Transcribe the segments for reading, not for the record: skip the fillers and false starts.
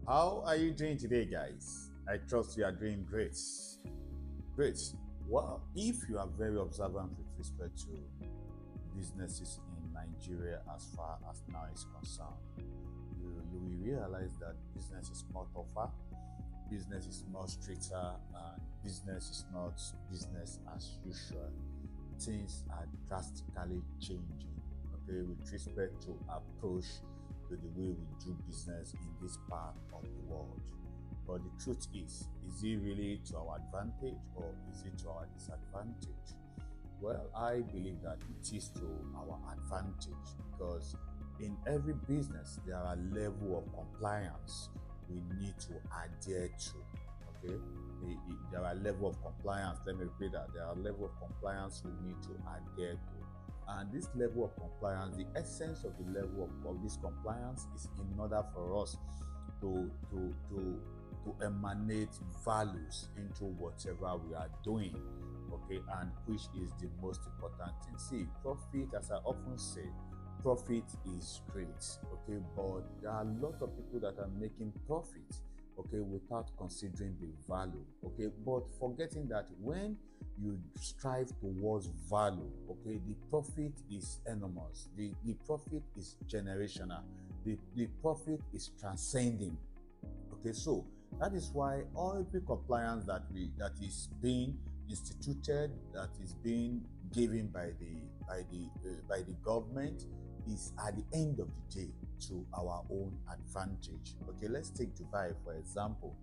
How are you doing today, guys? I trust you are doing great. Great. Well, if you are very observant with respect to businesses in Nigeria as far as now is concerned, you will realize that business is more tougher, business is more stricter, and business is not business as usual. Things are drastically changing, okay, with respect to approach to the way we do business in this part of the world. But the truth is it really to our advantage or is it to our disadvantage? Well, I believe that it is to our advantage because in every business there are level of compliance we need to adhere to. Okay, there are level of compliance. Let me repeat that there are level of compliance we need to adhere to. And this level of compliance, the essence of the level of this compliance is in order for us to to to to emanate values into whatever we are doing, okay, and which is the most important thing. See, profit, as I often say, profit is great, okay, but there are a lot of people that are making profit, okay, without considering the value, okay, but forgetting that when you strive towards value, okay, the profit is enormous, the profit is generational, the profit is transcending. Okay, so that is why every compliance that is being instituted, that is being given by the government, is at the end of the day to our own advantage. Okay, let's take Dubai for example.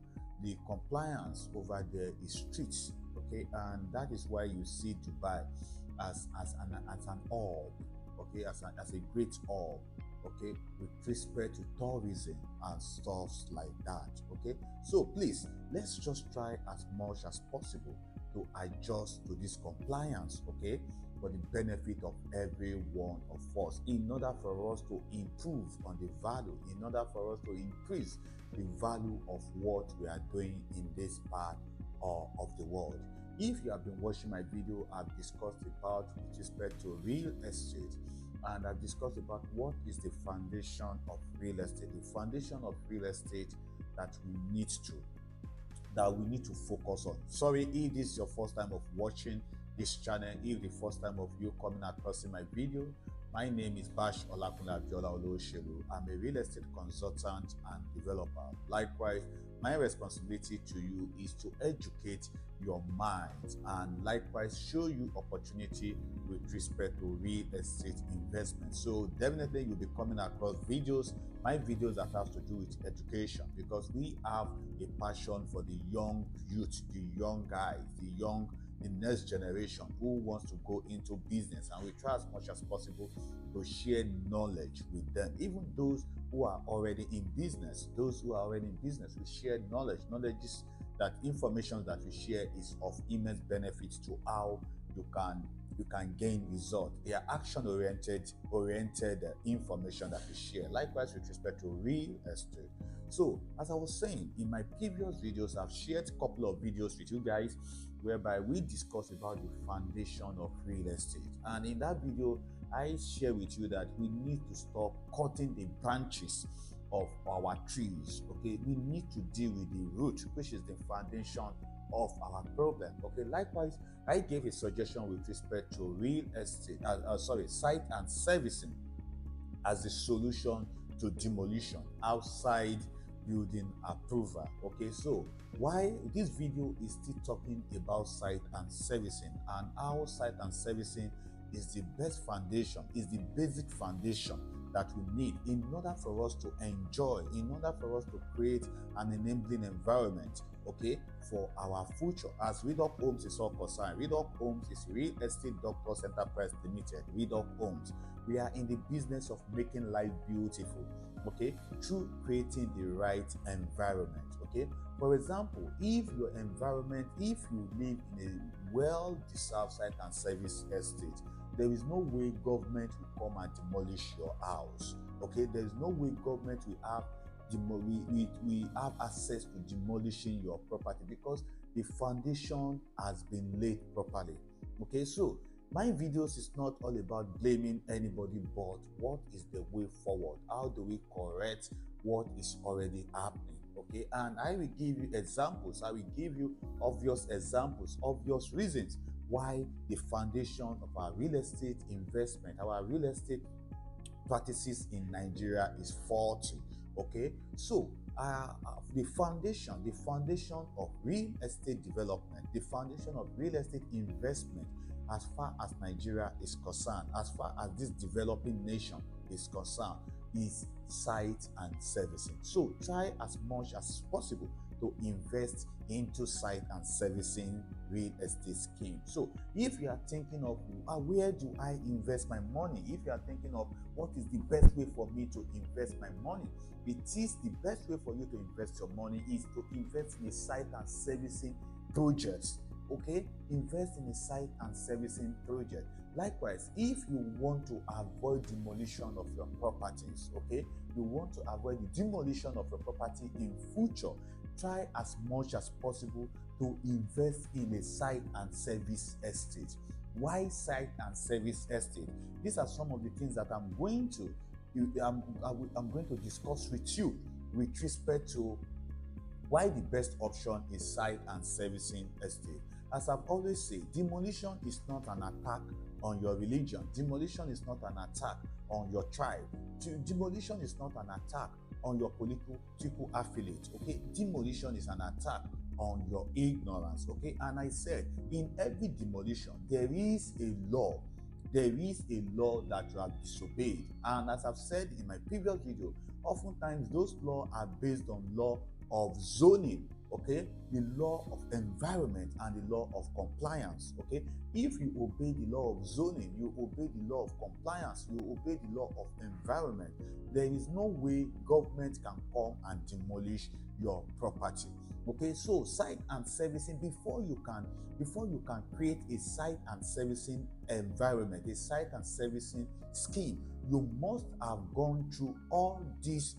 The compliance over there is strict. Okay, and that is why you see Dubai as an orb. Okay, as a great orb, okay, with respect to tourism and stuff like that. Okay, so please let's just try as much as possible to adjust to this compliance, okay, for the benefit of every one of us, in order for us to improve on the value, in order for us to increase the value of what we are doing in this part of the world. If you have been watching my video, I've discussed about with respect to real estate, and I've discussed about what is the foundation of real estate. The foundation of real estate that we need to focus on. Sorry if this is your first time of watching this channel, if the first time of you coming across my video. My name is Bash Olakunle Abiola Oloshelu. I'm a real estate consultant and developer. Likewise, my responsibility to you is to educate your mind and likewise show you opportunity with respect to real estate investment. So definitely you'll be coming across my videos that have to do with education, because we have a passion for the young youth, the young guys, the next generation who wants to go into business, and we try as much as possible to share knowledge with them. Even those who are already in business, we share knowledge is that information that we share is of immense benefit to how you can gain result. They are action oriented information that we share. Likewise with respect to real estate. So as I was saying in my previous videos, I've shared a couple of videos with you guys whereby we discuss about the foundation of real estate. And in that video, I share with you that we need to stop cutting the branches of our trees. Okay, we need to deal with the root, which is the foundation of our problem. Okay, likewise, I gave a suggestion with respect to real estate, site and servicing as the solution to demolition outside building approval. Okay, so why this video is still talking about site and servicing, and how site and servicing is the best foundation, is the basic foundation that we need in order for us to enjoy, in order for us to create an enabling environment, okay, for our future. As Readock Homes is all concerned, Readock Homes is Real Estate Doctors Enterprise Limited. Readock Homes, we are in the business of making life beautiful, okay, through creating the right environment. Okay, for example, if you live in a well-deserved site and service estate, there is no way government will come and demolish your house. Okay, there is no way government will have we have access to demolishing your property, because the foundation has been laid properly. Okay, so my videos is not all about blaming anybody, but what is the way forward? How do we correct what is already happening? Okay, and I will give you examples. I will give you obvious examples, obvious reasons why the foundation of our real estate investment, our real estate practices in Nigeria is faulty. Okay, so the foundation of real estate development, the foundation of real estate investment, as far as Nigeria is concerned, as far as this developing nation is concerned, is site and servicing. So try as much as possible to invest into site and servicing real estate scheme. So if you are thinking of where do I invest my money, if you are thinking of what is the best way for me to invest my money, it is the best way for you to invest your money is to invest in a site and servicing project. Okay, invest in a site and servicing project. Likewise, if you want to avoid demolition of your properties, okay, you want to avoid the demolition of your property in future, try as much as possible to invest in a site and service estate. Why site and service estate? These are some of the things that I'm going to discuss with you with respect to why the best option is site and servicing estate. As I've always said, demolition is not an attack on your religion. Demolition is not an attack on your tribe. Demolition is not an attack on your political affiliate. Okay, demolition is an attack on your ignorance. Okay, and I said in every demolition there is a law. There is a law that you have disobeyed, and as I've said in my previous video, oftentimes those laws are based on law of zoning, okay, the law of environment and the law of compliance. Okay, if you obey the law of zoning, you obey the law of compliance, you obey the law of environment, there is no way government can come and demolish your property. Okay, so site and servicing, before you can create a site and servicing environment, a site and servicing scheme, you must have gone through all these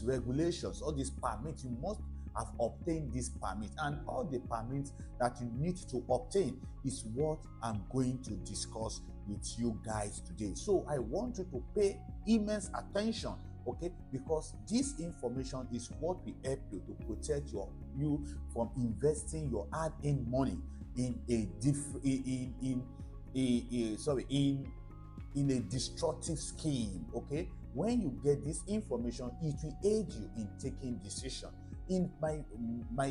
regulations, all these permits. You must have obtained this permit, and all the permits that you need to obtain is what I'm going to discuss with you guys today. So I want you to pay immense attention, okay, because this information is what will help you to protect you from investing your hard-earned money in a destructive scheme. Okay, when you get this information, it will aid you in taking decision. In my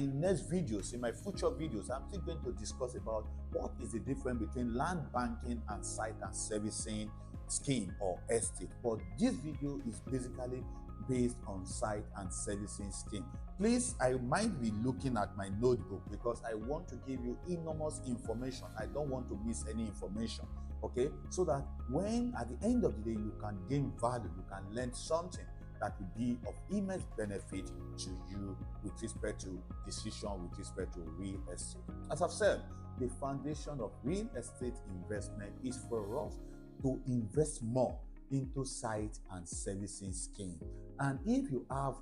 next videos, in my future videos, I'm still going to discuss about what is the difference between land banking and site and servicing scheme or estate. But this video is basically based on site and servicing scheme. Please, I might be looking at my notebook because I want to give you enormous information. I don't want to miss any information. Okay, so that when at the end of the day you can gain value, you can learn something that will be of immense benefit to you with respect to decision, with respect to real estate. As I've said, the foundation of real estate investment is for us to invest more into site and servicing scheme. And if you have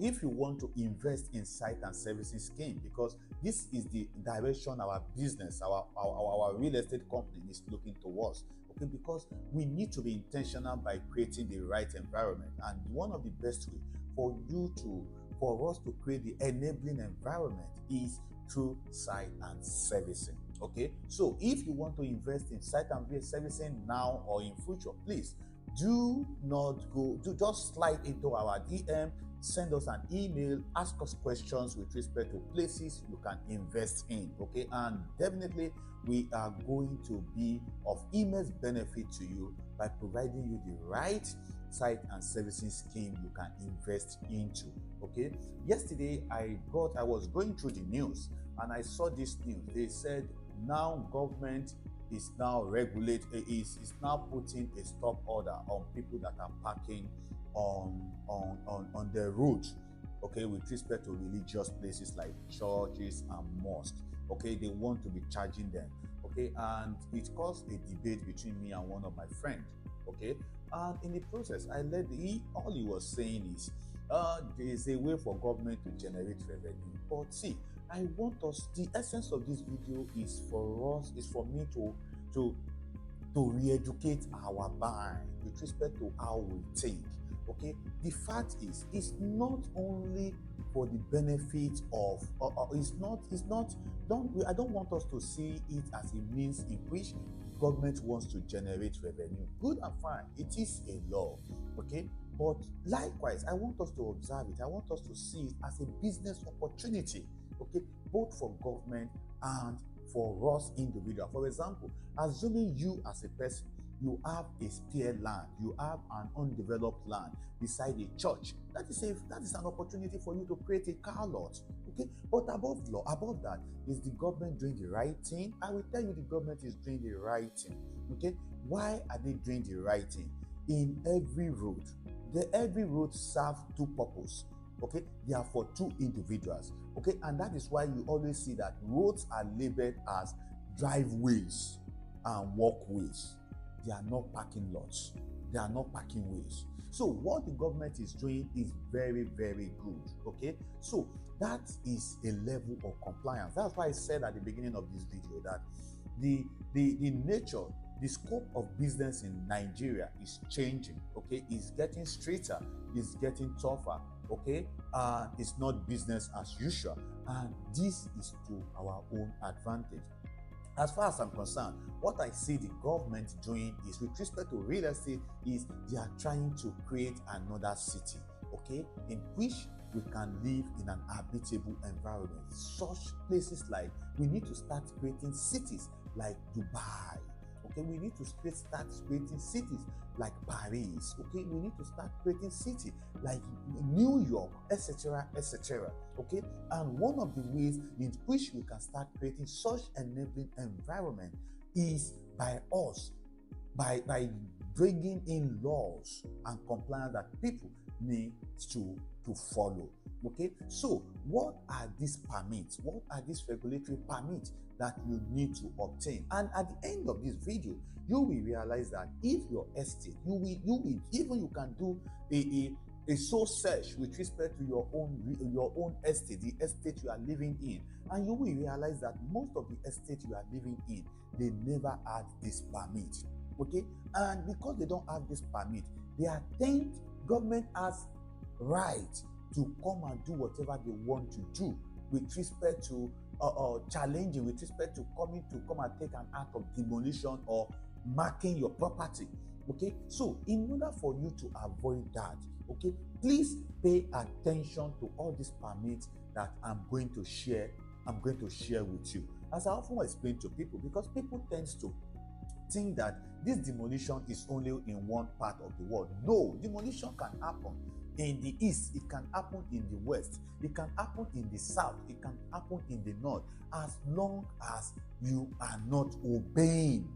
if you want to invest in site and servicing scheme, because this is the direction our business, our real estate company is looking towards. Okay, because we need to be intentional by creating the right environment, and one of the best way for us to create the enabling environment is through site and servicing. Okay, so if you want to invest in site and servicing now or in future, please do just slide into our DM, send us an email, ask us questions with respect to places you can invest in. Okay, and definitely we are going to be of immense benefit to you by providing you the right site and servicing scheme you can invest into. Okay, yesterday I was going through the news and I saw this news. They said now government is now is now putting a stop order on people that are parking on the road, okay, with respect to religious places like churches and mosques. Okay, they want to be charging them. Okay, and it caused a debate between me and one of my friends. Okay, and in the process, all he was saying is there is a way for government to generate revenue. But see, the essence of this video is for me to re-educate our mind with respect to how we think. Okay, the fact is, it's not only for the benefit of, I don't want us to see it as a means in which government wants to generate revenue. Good and fine, it is a law, okay? But likewise, I want us to observe it. I want us to see it as a business opportunity, okay, both for government and for us individual. For example, assuming you as a person, you have a spare land, you have an undeveloped land beside a church. That is an opportunity for you to create a car lot. Okay, but above that, is the government doing the right thing? I will tell you, the government is doing the right thing. Okay, why are they doing the right thing? In every road, every road serves two purposes. Okay, they are for two individuals. Okay, and that is why you always see that roads are labeled as driveways and walkways. They are not parking lots. They are not parking ways. So what the government is doing is very, very good. Okay, so that is a level of compliance. That's why I said at the beginning of this video that the nature, the scope of business in Nigeria is changing. Okay, it's getting stricter, it's getting tougher. Okay, it's not business as usual, and this is to our own advantage. As far as I'm concerned, what I see the government doing is, with respect to real estate, is they are trying to create another city, okay, in which we can live in an habitable environment. Such places like, we need to start creating cities like Dubai. Okay, we need to start creating cities like Paris. Okay, we need to start creating cities like New York, etc., etc. Okay, and one of the ways in which we can start creating such enabling environment is by bringing in laws and compliance that people need to follow. Okay, so what are these permits? What are these regulatory permits that you need to obtain? And at the end of this video, you will realize that if your estate, you can do a soul search with respect to your own estate, the estate you are living in, and you will realize that most of the estate you are living in, they never had this permit. Okay, and because they don't have this permit, they are think government has right to come and do whatever they want to do with respect to challenging, with respect to come and take an act of demolition or marking your property. Okay, so in order for you to avoid that, okay, please pay attention to all these permits that I'm going to share with you. As I often explain to people, because people tend to think that this demolition is only in one part of the world. No, demolition can happen in the east, it can happen in the west, it can happen in the south, it can happen in the north, as long as you are not obeying,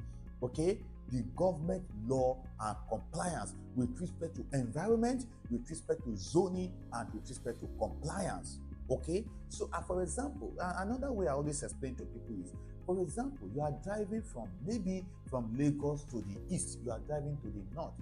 okay, the government law and compliance with respect to environment, with respect to zoning, and with respect to compliance. Okay, so for example, another way I always explain to people is, for example, you are driving from Lagos to the east, you are driving to the north.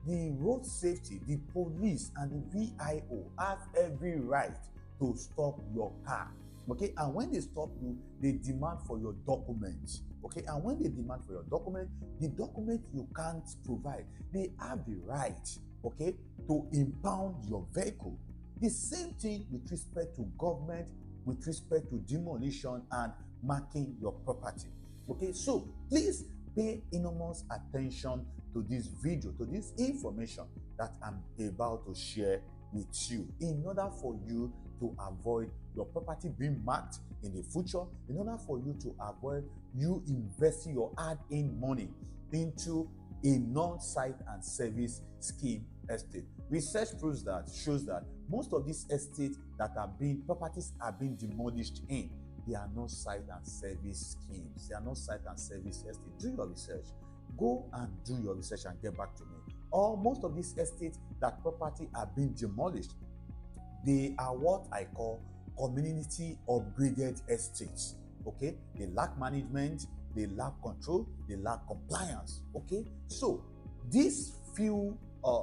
The road safety, the police, and the VIO have every right to stop your car. Okay, and when they stop you, they demand for your documents. Okay, and when they demand for your document, the document you can't provide, they have the right, okay, to impound your vehicle. The same thing with respect to government, with respect to demolition and marking your property. Okay, so please pay enormous attention to this video, to this information that I'm about to share with you, in order for you to avoid your property being marked in the future, in order for you to avoid you investing your hard-earned money into a non-site and service scheme estate. Research shows that most of these estates properties are being demolished in, they are not site and service schemes. They are not site and service estates. Do your research. Go and do your research and get back to me. Or most of these estates that property are being demolished, they are what I call community upgraded estates. Okay, they lack management, they lack control, they lack compliance. Okay, so these few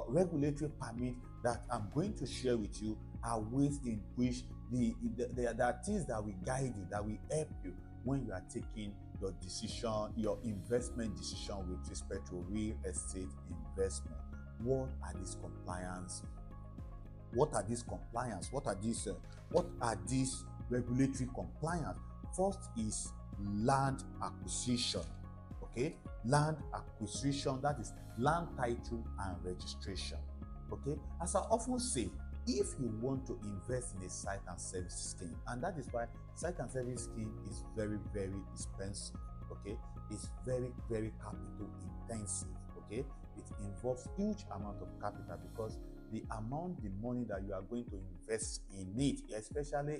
regulatory permits that I'm going to share with you are ways in which there are things that will guide you, that will help you when you are taking your decision, your investment decision with respect to real estate investment. What are these compliance What are these compliance? What are these regulatory compliance? First is land acquisition. Okay, land acquisition, that is land title and registration. Okay, as I often say, if you want to invest in a site and service scheme, and that is why site and service scheme is very, very expensive. Okay, it's very, very capital intensive. Okay, it involves huge amount of capital because the money that you are going to invest in it, especially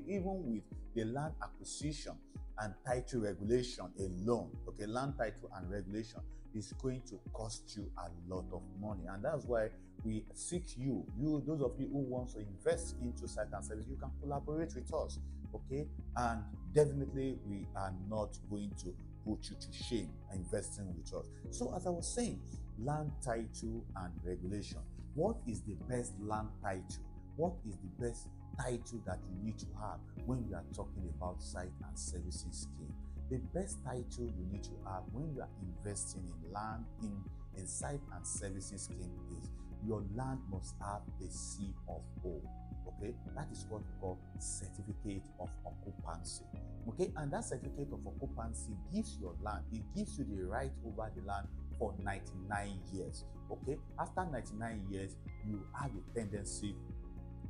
even with the land acquisition and title regulation alone, okay, land title and regulation is going to cost you a lot of money. And that's why we seek those of you who want to invest into site and service, you can collaborate with us, okay? And definitely we are not going to put you to shame investing with us. So as I was saying, land title and regulation. What is the best land title? What is the best title that you need to have when you are talking about site and services scheme? The best title you need to have when you are investing in land in site and services scheme is your land must have a C of O. Okay, that is what we call certificate of occupancy. Okay, and that certificate of occupancy gives your land, it gives you the right over the land for 99 years. Okay, after 99 years, you have a tendency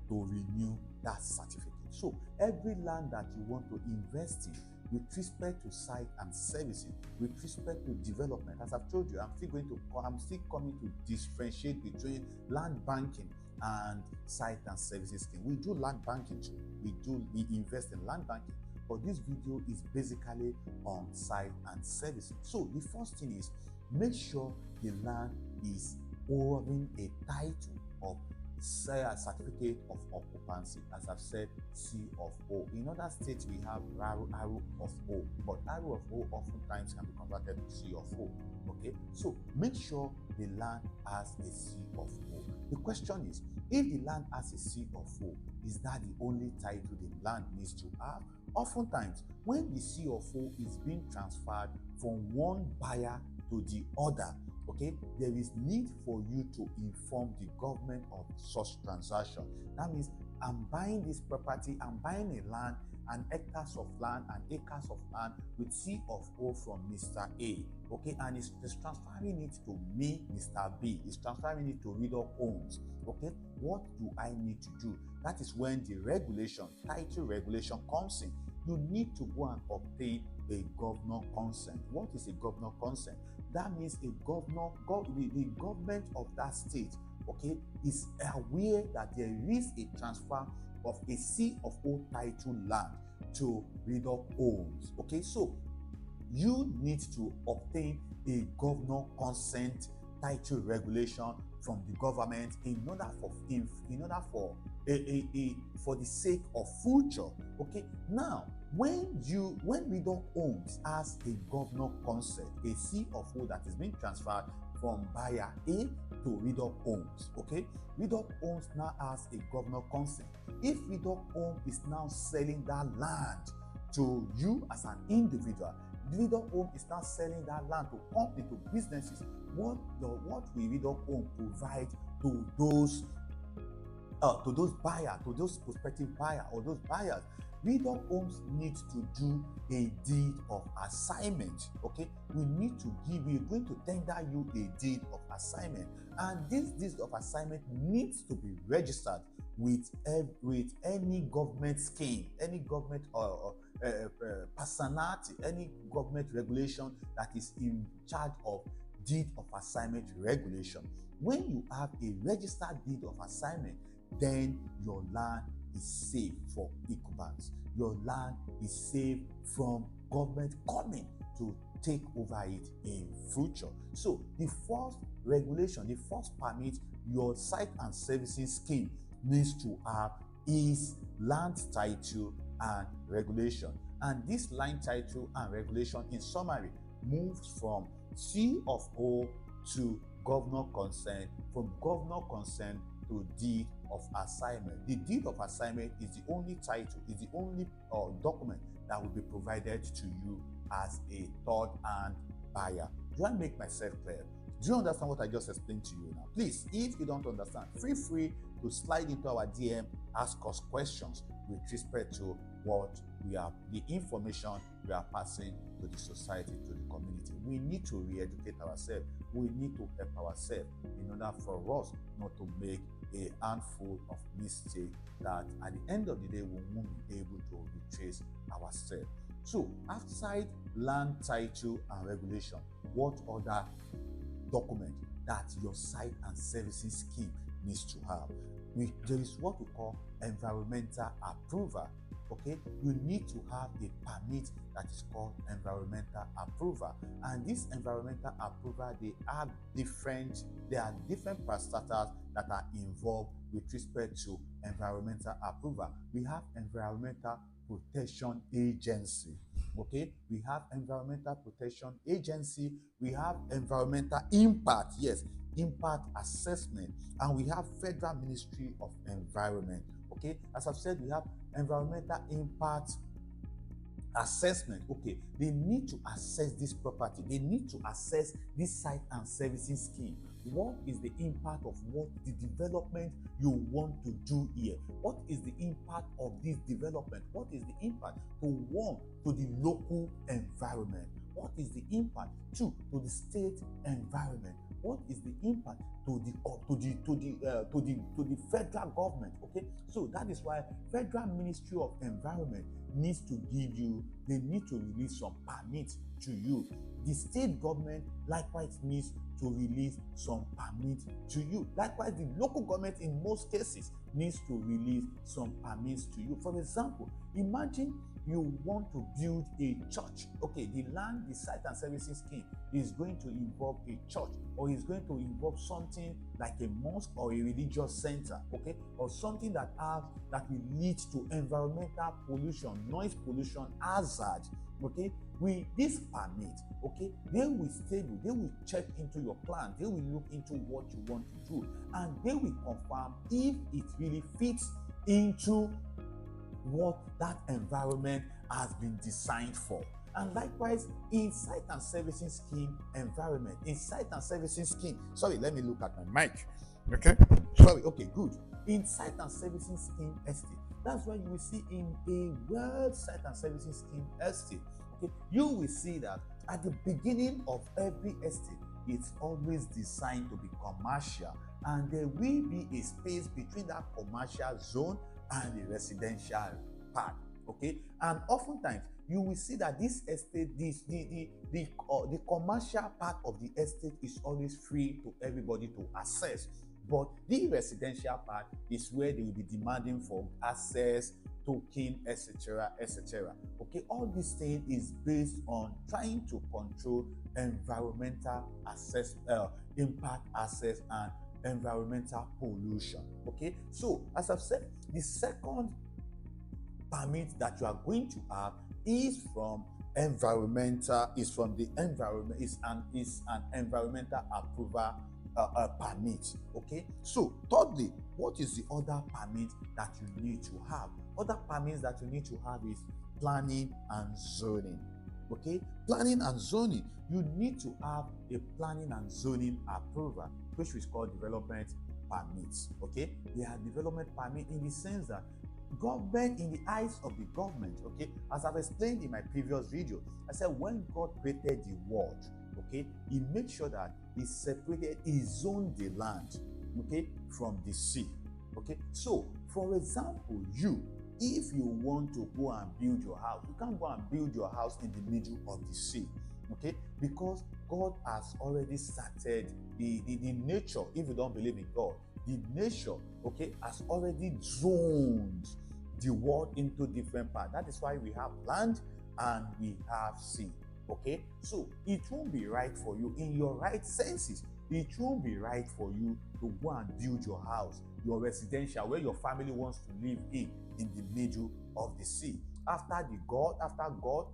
to renew that certificate. So every land that you want to invest in, with respect to site and services, with respect to development, as I've told you, I'm still coming to differentiate between land banking and site and services scheme. We do land banking too. We invest in land banking, but this video is basically on site and services. So the first thing is, make sure the land is holding a title of a certificate of occupancy. As I've said, C of O. In other states, we have arrow of O, but arrow of O oftentimes can be converted to C of O. Okay, so make sure the land has a C of O. The question is, if the land has a C of O, is that the only title the land needs to have? Oftentimes, when the C of O is being transferred from one buyer to the other, okay, there is need for you to inform the government of such transaction. That means I'm buying this property, I'm buying a land, and hectares of land and acres of land with C of O from Mr. A, okay, and it's transferring it to me, Mr. B, it's transferring it to Reader Homes, okay. What do I need to do? That is when the regulation, title regulation comes in. You need to go and obtain a governor consent. What is a governor consent? That means the government of that state, okay, is aware that there is a transfer of a C of O title land to Reader Homes. Okay, so you need to obtain a governor consent title regulation from the government in order for the sake of future. Okay, now when Reader Homes has a governor consent, a C of O that is being transferred from buyer A to Reader Homes, okay, Reader Homes now has a governor consent. If Reader Homes is now selling that land to you as an individual, Reader Homes is now selling that land to company, to businesses. What will Reader Homes provide to those buyers, to those prospective buyers or those buyers? Reader Homes needs to do a deed of assignment. Okay, we're going to tender you a deed of assignment, and this deed of assignment needs to be registered with any government scheme, any government personality, any government regulation that is in charge of deed of assignment regulation. When you have a registered deed of assignment, then your land is safe for occupants. Your land is safe from government coming to take over it in future. So the first regulation, the first permit your site and services scheme needs to have is land title and regulation. And this land title and regulation, in summary, moves from C of O to governor consent, from governor consent to deed of assignment. The deed of assignment is the only title, is the only document that will be provided to you as a third-hand buyer. Do I make myself clear? Do you understand what I just explained to you now? Please, if you don't understand, feel free to slide into our DM, ask us questions with respect to what we are, the information we are passing to the society, to the community. We need to re-educate ourselves. We need to help ourselves in order for us not to make a handful of mistakes that at the end of the day we won't be able to retrace ourselves. So, outside land title and regulation, what other document that your site and servicing scheme needs to have? There is what we call environmental approval. Okay, you need to have a permit that is called environmental approval, and this environmental approval, there are different parastatals that are involved with respect to environmental approval. We have environmental protection agency. Okay, we have environmental protection agency, we have environmental impact, yes, impact assessment, and we have Federal Ministry of Environment. Okay, as I've said, we have environmental impact assessment. Okay, they need to assess this property, they need to assess this site and servicing scheme. What is the impact of what the development you want to do here? What is the impact of this development? What is the impact to the local environment? What is the impact to the state environment? What is the impact to the federal government? Okay, so that is why Federal Ministry of Environment needs to they need to release some permits to you. The state government likewise needs to release some permits to you. Likewise, the local government in most cases needs to release some permits to you. For example, imagine you want to build a church. Okay, the site and servicing scheme is going to involve a church, or is going to involve something like a mosque or a religious center, okay, or something that will lead to environmental pollution, noise pollution, hazard. Okay, with this permit, okay, they will check into your plan, they will look into what you want to do, and they will confirm if it really fits into what that environment has been designed for. And likewise, in site and servicing scheme environment, sorry, let me look at my mic. Okay, sorry, okay, good. In site and servicing scheme estate, that's why you will see in a well site and servicing scheme estate, okay, you will see that at the beginning of every estate, it's always designed to be commercial, and there will be a space between that commercial zone and the residential part. Okay, and oftentimes you will see that this estate, the commercial part of the estate is always free to everybody to access, but the residential part is where they will be demanding for access, token, etc., etc. Okay, all this thing is based on trying to control environmental impact access and environmental pollution. Okay, so as I've said, the second permit that you are going to have is an environmental approval permit. Okay, so thirdly, what is the other permit that you need to have? Other permits that you need to have is planning and zoning. Okay, planning and zoning, you need to have a planning and zoning approval, which is called development permits. Okay, they are development permit in the sense that government, in the eyes of the government, okay, as I've explained in my previous video, I said when God created the world, okay, he made sure that he separated, he zoned the land, okay, from the sea. Okay, so for example, if you want to go and build your house, you can't go and build your house in the middle of the sea. Okay, because God has already started the nature. If you don't believe in God, the nature, okay, has already zoned the world into different parts. That is why we have land and we have sea. Okay, so it won't be right for you, in your right senses, it won't be right for you to go and build your house, your residential, where your family wants to live in the middle of the sea. After God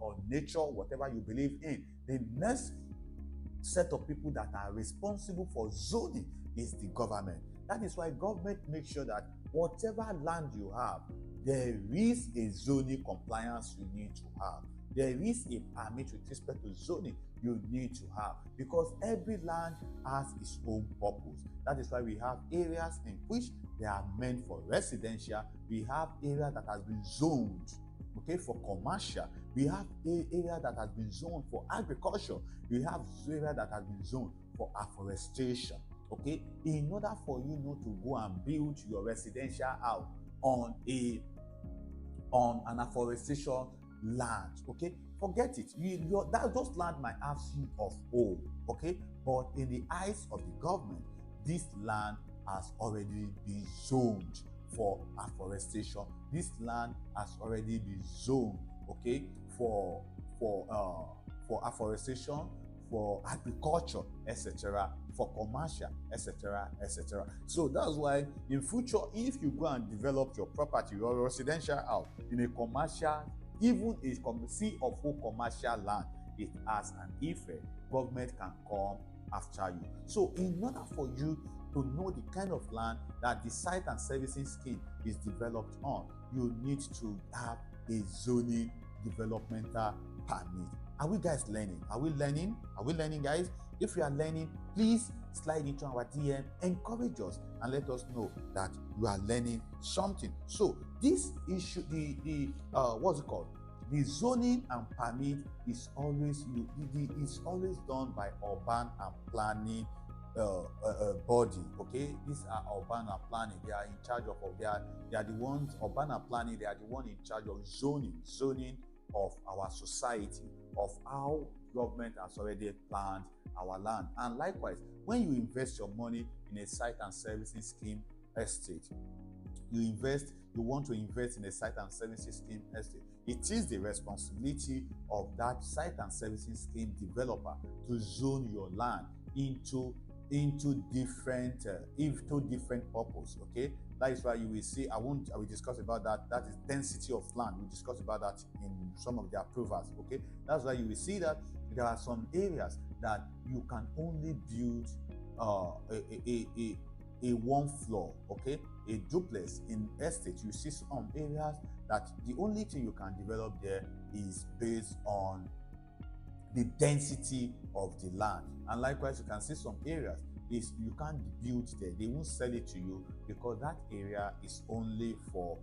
or nature, whatever you believe in, the next set of people that are responsible for zoning is the government. That is why government makes sure that whatever land you have, there is a zoning compliance you need to have. there is a permit with respect to zoning you need to have, because every land has its own purpose. That is why we have areas in which they are meant for residential. We have area that has been zoned, okay, for commercial. We have area that has been zoned for agriculture. We have area that has been zoned for afforestation. Okay, in order for you not to go and build your residential house on an afforestation land, okay, forget it. Those land might have C of O, okay, but in the eyes of the government, this land has already been zoned for afforestation. This land has already been zoned, okay, for afforestation, for agriculture, etc., for commercial, etc., etc. So that's why in future, if you go and develop your property, your residential house in a commercial, even a C of O commercial land, it has an effect. Government can come after you. So in order for you to know the kind of land that the site and servicing scheme is developed on, you need to have a zoning developmental permit. Are we guys learning? Are we learning? Are we learning, guys? If you are learning, please slide into our DM, encourage us, and let us know that you are learning something. So this issue, what's it called? The zoning and permit is always done by urban and planning body. Okay, these are urban and planning. They are in charge of they are the ones. Urban and planning, they are the one in charge of zoning of our society, of how government has already planned our land. And likewise, when you invest your money in a site and servicing scheme estate, you want to invest in a site and servicing scheme estate, it is the responsibility of that site and servicing scheme developer to zone your land into different purpose. Okay, that is why you will see, I will discuss about that. That is density of land. We'll discuss about that in some of the approvals. Okay, that's why you will see that there are some areas that you can only build a one floor, okay, a duplex in estate. You see some areas that the only thing you can develop there is based on the density of the land. And likewise, you can see some areas is you can't build there. They won't sell it to you because that area is only for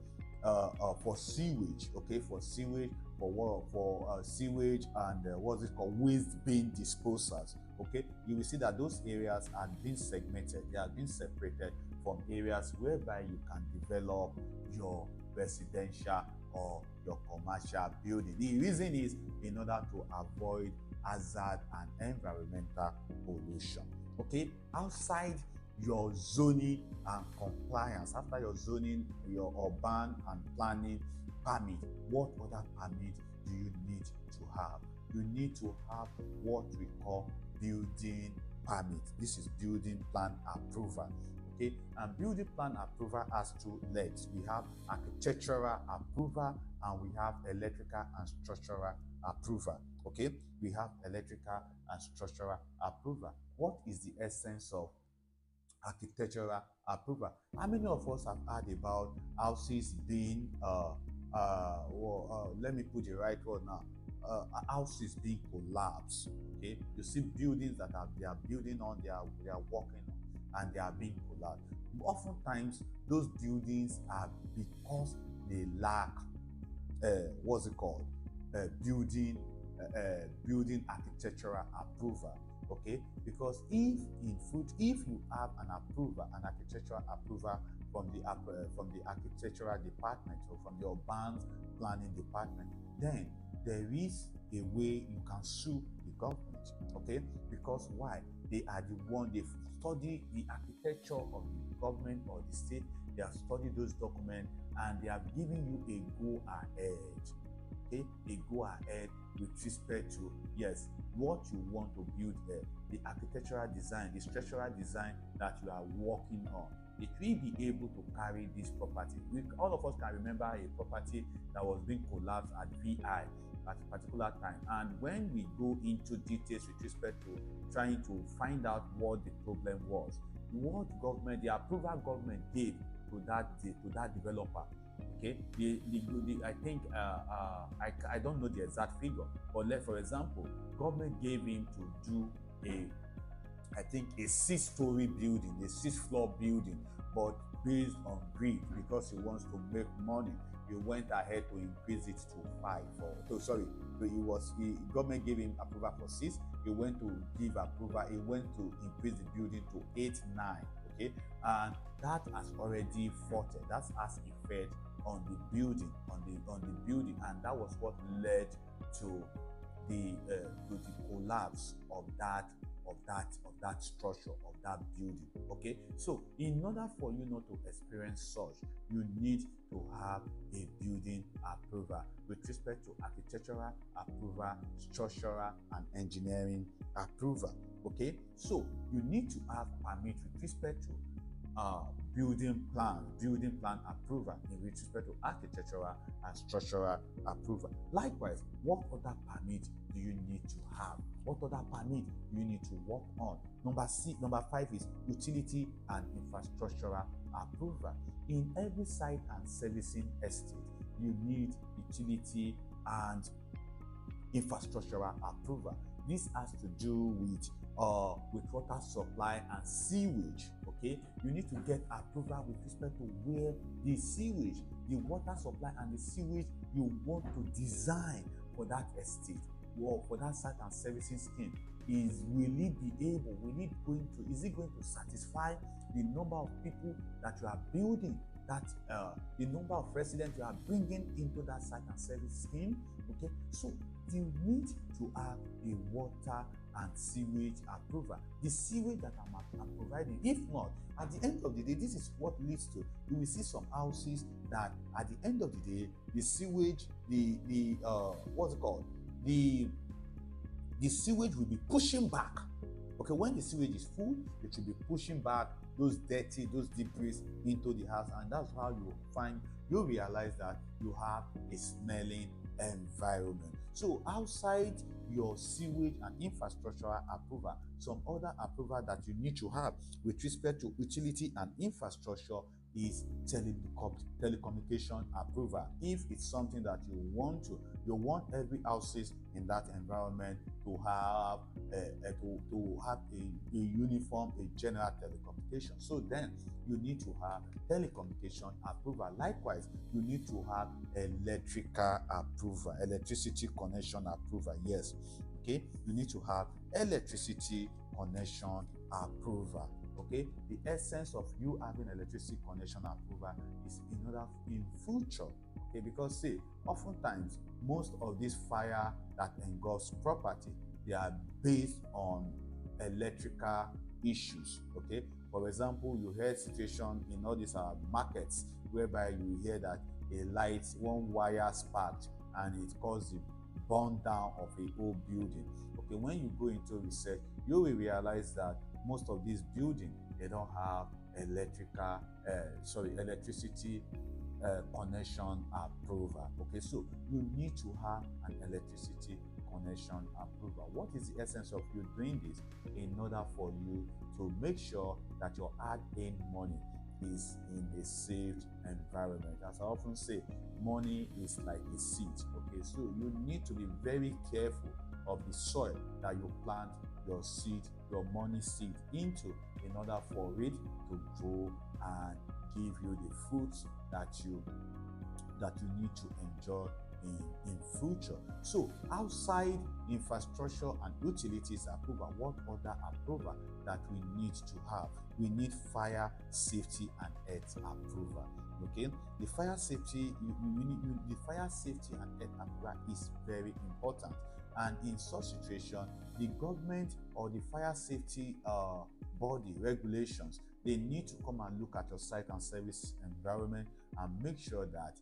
sewage, okay, for sewage, for sewage and what's it called, waste bin disposals. Okay, you will see that those areas are being segmented. They are being separated from areas whereby you can develop your residential or your commercial building. The reason is in order to avoid hazard and environmental pollution. Okay, outside your zoning and compliance, after your zoning, your urban and planning permit, what other permit do you need to have? You need to have what we call building permit. This is building plan approval. Okay, and building plan approval has two legs. We have architectural approval and we have electrical and structural approval. Okay, we have electrical and structural approval. What is the essence of architectural approval? How many of us have heard about houses being let me put the right word now, houses being collapsed? Okay, you see buildings that they are building on, they are working on, and they are being collapsed. Oftentimes those buildings are because they lack what's it called, building architectural approval. Okay, because if you have an architectural approval from the architectural department or from the urban planning department, then there is a way you can sue the government. Okay, because why? They are the one, they've studied the architecture of the government or the state. They have studied those documents and they have given you a go ahead. Okay, a go ahead with respect to, yes, what you want to build there, the architectural design, the structural design that you are working on. It will be able to carry this property. All of us can remember a property that was being collapsed at VI at a particular time. And when we go into details with respect to trying to find out what the problem was, what government, the approval government gave to that developer Okay, I think I don't know the exact figure, but let for example, government gave him to do a I think a six-story building, a six-floor building, but based on greed because he wants to make money. He went ahead to increase it to five. So government gave him approval for six. He went to give approval. He went to increase the building to eight, nine. Okay, and that has already faulted. That has effect on the building, on the building, and that was what led to the collapse of that structure of that building. Okay, so in order for you not to experience such, you need to have a building approval with respect to architectural approval, structural and engineering approval. Okay, so you need to have permit with respect to uh, building plan approval in respect to architectural and structural approval. Likewise, what other permit do you need to have? What other permit do you need to work on? Number five is utility and infrastructural approval. In every site and servicing estate, you need utility and infrastructural approval. This has to do with water supply and sewage. Okay, you need to get approval with respect to where the sewage, the water supply and the sewage you want to design for that estate or for that site and servicing scheme. Is it going to satisfy the number of people that you are building, that the number of residents you are bringing into that site and service scheme? Okay, so you need to have a water and sewage approval. The sewage that I'm providing, if not, at the end of the day, this is what leads to, you will see some houses that at the end of the day, the sewage, what's it called? The sewage will be pushing back. Okay, when the sewage is full, it will be pushing back those debris into the house, and that's how you realize that you have a smelling environment. So outside your sewage and infrastructural approval, some other approval that you need to have with respect to utility and infrastructure is telecommunication approval. If it's something that you want every houses in that environment to have a uniform, a general telecommunication. So then you need to have telecommunication approval. Likewise, you need to have electrical approval, electricity connection approval. Yes, okay, you need to have electricity connection approval. Okay, the essence of you having electricity connection approval is in future. Okay, because see, oftentimes most of this fire that engulfs property, they are based on electrical issues. Okay, for example, you hear situation in all these markets whereby you hear that one wire sparked and it caused the burn down of a whole building. Okay, when you go into research, you will realize that most of these buildings, they don't have electricity connection approval. Okay, so you need to have an electricity connection approval. What is the essence of you doing this? In order for you to make sure that your hard-earned money is in a safe environment. As I often say, money is like a seed. Okay, so you need to be very careful of the soil that you plant your money seed into, in order for it to grow and give you the fruits that you need to enjoy in future. So outside infrastructure and utilities approval, what other approval that we need to have? We need fire safety and earth approval. Okay, the fire safety the fire safety and earth approval is very important, and in such situation, the government or the fire safety body regulations, they need to come and look at your site and service environment and make sure that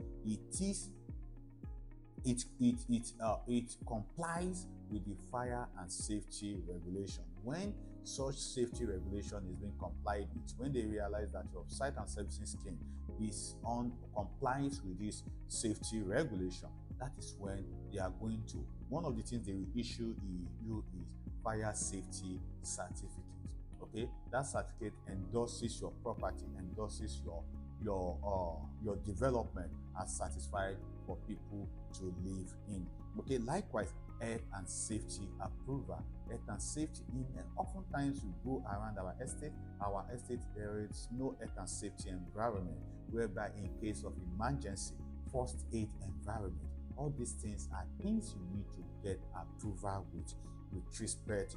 it complies with the fire and safety regulation. When such safety regulation is being complied with, when they realize that your site and servicing scheme is on compliance with this safety regulation, that is when they are going to, one of the things they will issue you is fire safety certificate. Okay, that certificate endorses your property, endorses your development are satisfied for people to live in. Okay, likewise, health and safety approval. Health and safety, oftentimes we go around our estate, there is no health and safety environment, whereby in case of emergency, first aid environment, all these things are things you need to get approval with respect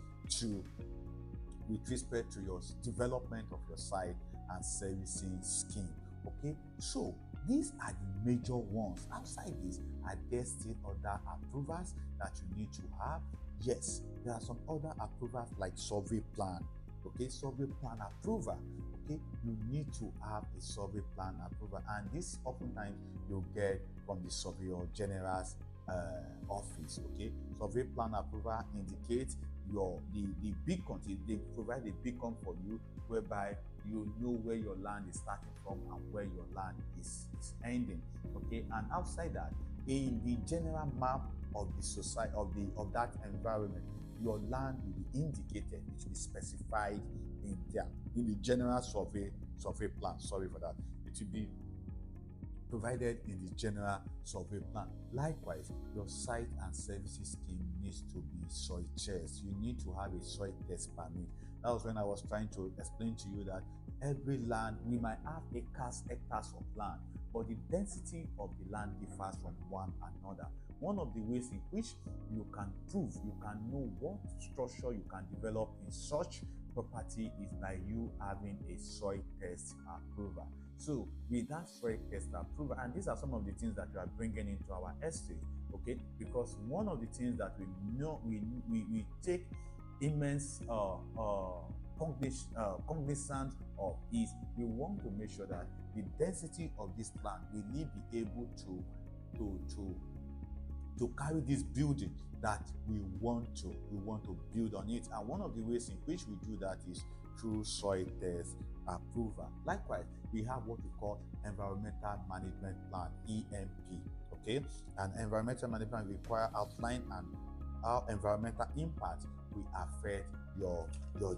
to your development of your site and servicing scheme. Okay, so these are the major ones. Outside this, are there still other approvals that you need to have? Yes, there are some other approvals like survey plan. Okay, survey plan approval. Okay, you need to have a survey plan approval, and this oftentimes you get from the surveyor general's office. Okay, survey plan approval indicates the beacon. They provide a beacon for you, whereby you know where your land is starting from and where your land is ending. Okay, and outside that, in the general map of the society of that environment, your land will be indicated, it will be specified in the general survey plan. Sorry for that. It will be provided in the general survey plan. Likewise, your site and services scheme needs to be soil test. You need to have a soil test permit. That was when I was trying to explain to you that every land, we might have hectares of land, but the density of the land differs from one another. One of the ways in which you can know what structure you can develop in such property is by you having a soil test approval. So with that soil test approval, and these are some of the things that we are bringing into our estate, okay? Because one of the things that we know we take immense cognizance of is we want to make sure that the density of this plant will be able to carry this building that we want to build on it. And one of the ways in which we do that is through soil test approval. Likewise, we have what we call environmental management plan, EMP. Okay, and environmental management require outline and how environmental impact will affect your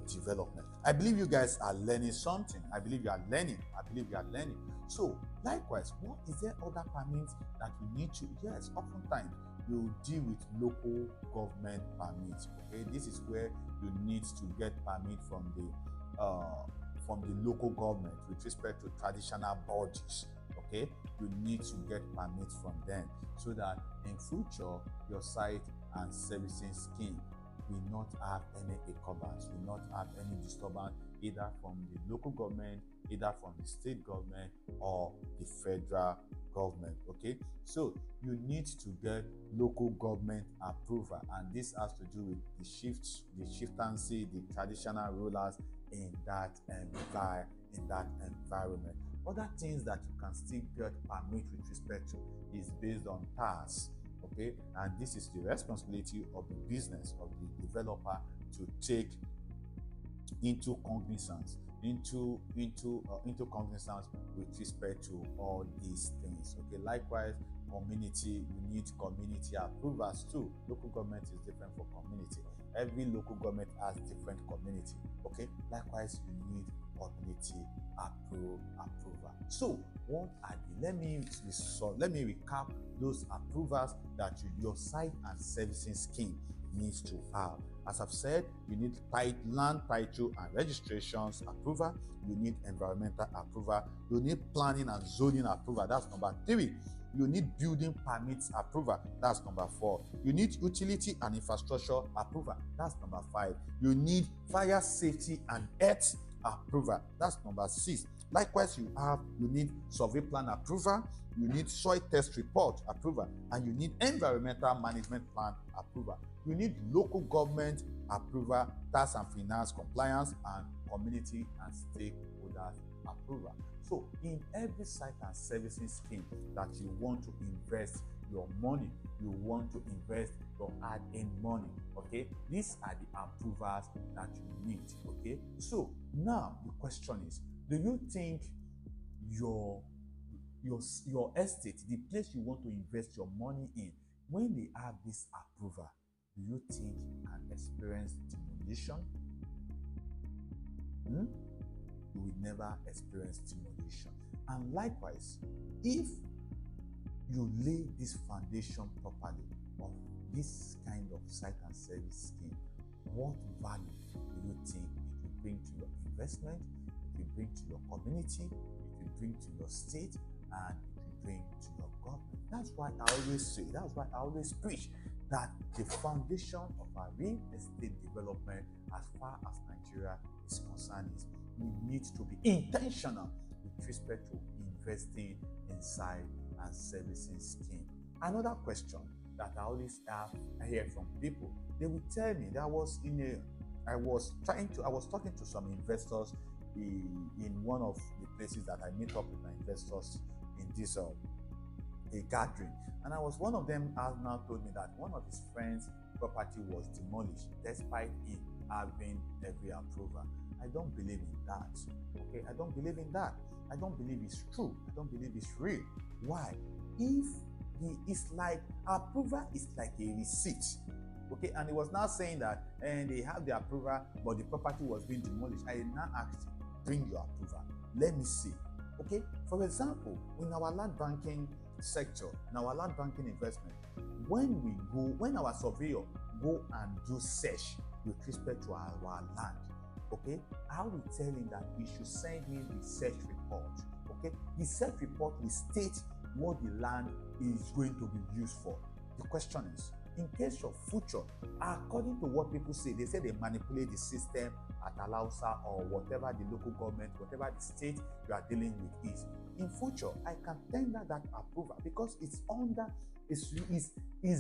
development. I believe you guys are learning something. I believe you are learning. So likewise, what is there other permits that we need to? Yes, oftentimes you deal with local government permits. Okay, this is where you need to get permit from the local government with respect to traditional bodies. Okay, you need to get permits from them so that in future your site and servicing scheme will not have any encumbrance, will not have any disturbance, either from the local government, either from the state government or the federal government. Okay, so you need to get local government approval, and this has to do with the chieftaincy, the traditional rulers in that environment. Other things that you can still get permit with respect to is based on tasks. Okay, and this is the responsibility of the business, of the developer, to take into cognizance with respect to all these things. Okay, likewise, community, you need community approvals too. Local government is different from community. Every local government has different community. Okay, likewise, you need community approval. So what are let me recap those approvals that your site and servicing scheme needs to have. As I've said, you need land title and registrations approval, you need environmental approval, you need planning and zoning approval, that's number 3. You need building permits approval, that's number 4. You need utility and infrastructure approval, that's number 5. You need fire safety and health approval, that's number 6. Likewise, you need survey plan approval, you need soil test report approval, and you need environmental management plan approval. You need local government approval, tax and finance compliance, and community and stakeholders approval. So in every site and servicing scheme that you want to invest your money, you want to invest your hard-earned money, okay, these are the approvals that you need. Okay, so now the question is, do you think your estate, the place you want to invest your money in, when they have this approval, do you think you can experience demolition? You will never experience demolition. And likewise, if you lay this foundation properly of this kind of site and service scheme, what value do you think it will bring to your investment, it will bring to your community, it will bring to your state, and it will bring to your government? That's why I always say, that's why I always preach that the foundation of our real estate development as far as Nigeria is concerned is we need to be intentional with respect to investing inside and servicing scheme. Another question that I always have, I hear from people, they will tell me that I was talking to some investors in one of the places that I meet up with my investors in this a gathering, and one of them has now told me that one of his friends' property was demolished despite him having every approval. I don't believe in that. Okay, I don't believe in that. I don't believe it's true. I don't believe it's real. Why? If it's like approval is like a receipt. Okay, and he was now saying that and they have the approval, but the property was being demolished. I now asked him, bring your approval. Let me see. Okay, for example, in our land banking sector, in our land banking investment, when our surveyor go and do search with respect to our land, okay, I will tell him that he should send me the search report. Okay, the search report will state what the land is going to be used for. The question is, in case of future, according to what people say, they say they manipulate the system at Alausa or whatever the local government, whatever the state you are dealing with is. In future, I can tender that approval because it's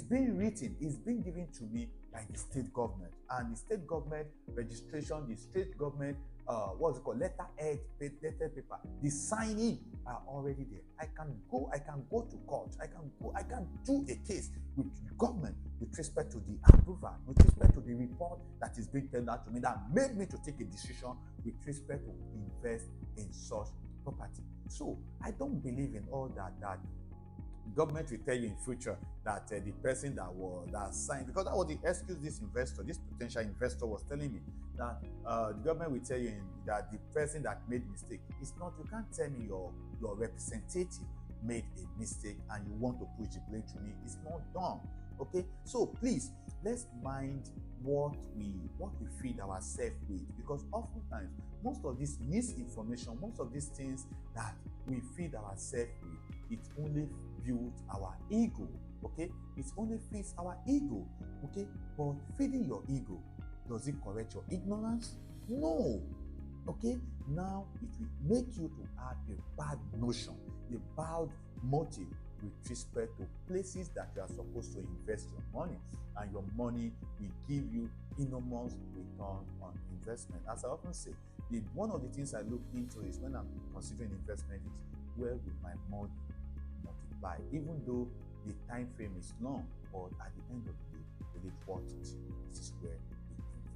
being written, it's being given to me by the state government, and the state government registration, the state government letterhead paper, the signing are already there. I can go to court, I can do a case with the government with respect to the approval, with respect to the report that is being tendered to me that made me to take a decision with respect to invest in such property. So I don't believe in all that government will tell you in future that the person that signed, because that was the excuse this potential investor was telling me, that the government will tell you that the person that made mistake. It's not. You can't tell me your representative made a mistake and you want to push the blame to me. It's not done. Okay, so please, let's mind what we feed ourselves with, because oftentimes most of this misinformation, most of these things that we feed ourselves with, it only builds our ego. Okay, it only feeds our ego. Okay, but feeding your ego, does it correct your ignorance? No. Okay, now it will make you to have a bad notion, a bad motive with respect to places that you are supposed to invest your money, and your money will give you enormous return on investment. As I often say, one of the things I look into is when I'm considering investment is where will my money multiply, even though the time frame is long, but at the end of the day, will it worth it? This is where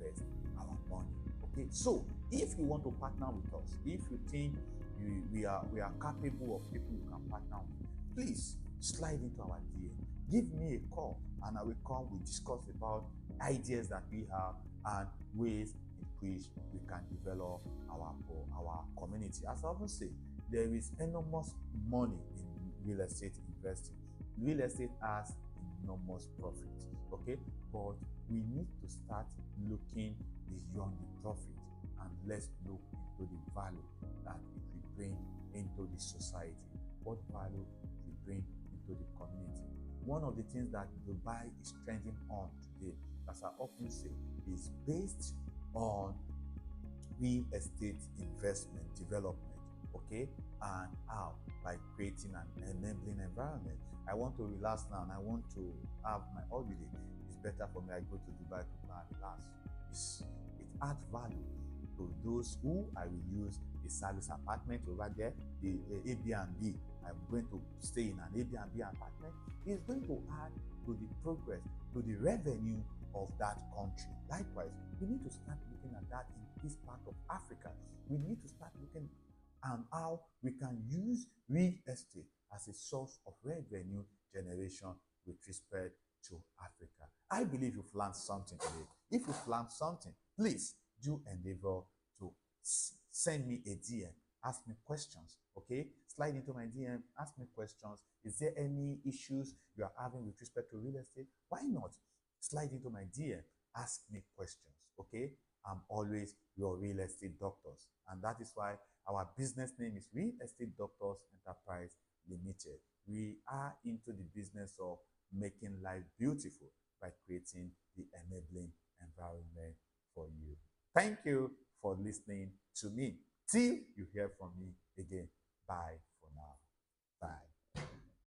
we invest our money. Okay, so if you want to partner with us, if you think we are capable of people you can partner with, please slide into our DM. Give me a call and I will come. We discuss about ideas that we have and ways in which we can develop our community. As I often say, there is enormous money in real estate investing. Real estate has enormous profit, okay? But we need to start looking beyond the profit, and let's look into the value that it will bring into the society. What value it will bring into the community. One of the things that Dubai is trending on today, as I often say, is based on real estate investment development, okay? And how? By creating an enabling environment. I want to relax now and I want to have my holiday. It's better for me. I go to Dubai to go and relax. It adds value to those who I will use a service apartment over there, the Airbnb. I'm going to stay in an Airbnb apartment. It's going to add to the progress, to the revenue of that country. Likewise, we need to start looking at that in this part of Africa. We need to start looking at how we can use real estate as a source of revenue generation with respect to Africa. I believe you've learned something today. If you've learned something, please do endeavor to send me a DM, ask me questions, okay? Okay, slide into my DM, ask me questions. Is there any issues you are having with respect to real estate? Why not slide into my DM, ask me questions? Okay, I'm always your real estate doctors, and that is why our business name is Real Estate Doctors Enterprise Limited. We are into the business of making life beautiful by creating the enabling environment for you. Thank you for listening to me. Till you hear from me again. Bye for now. Bye.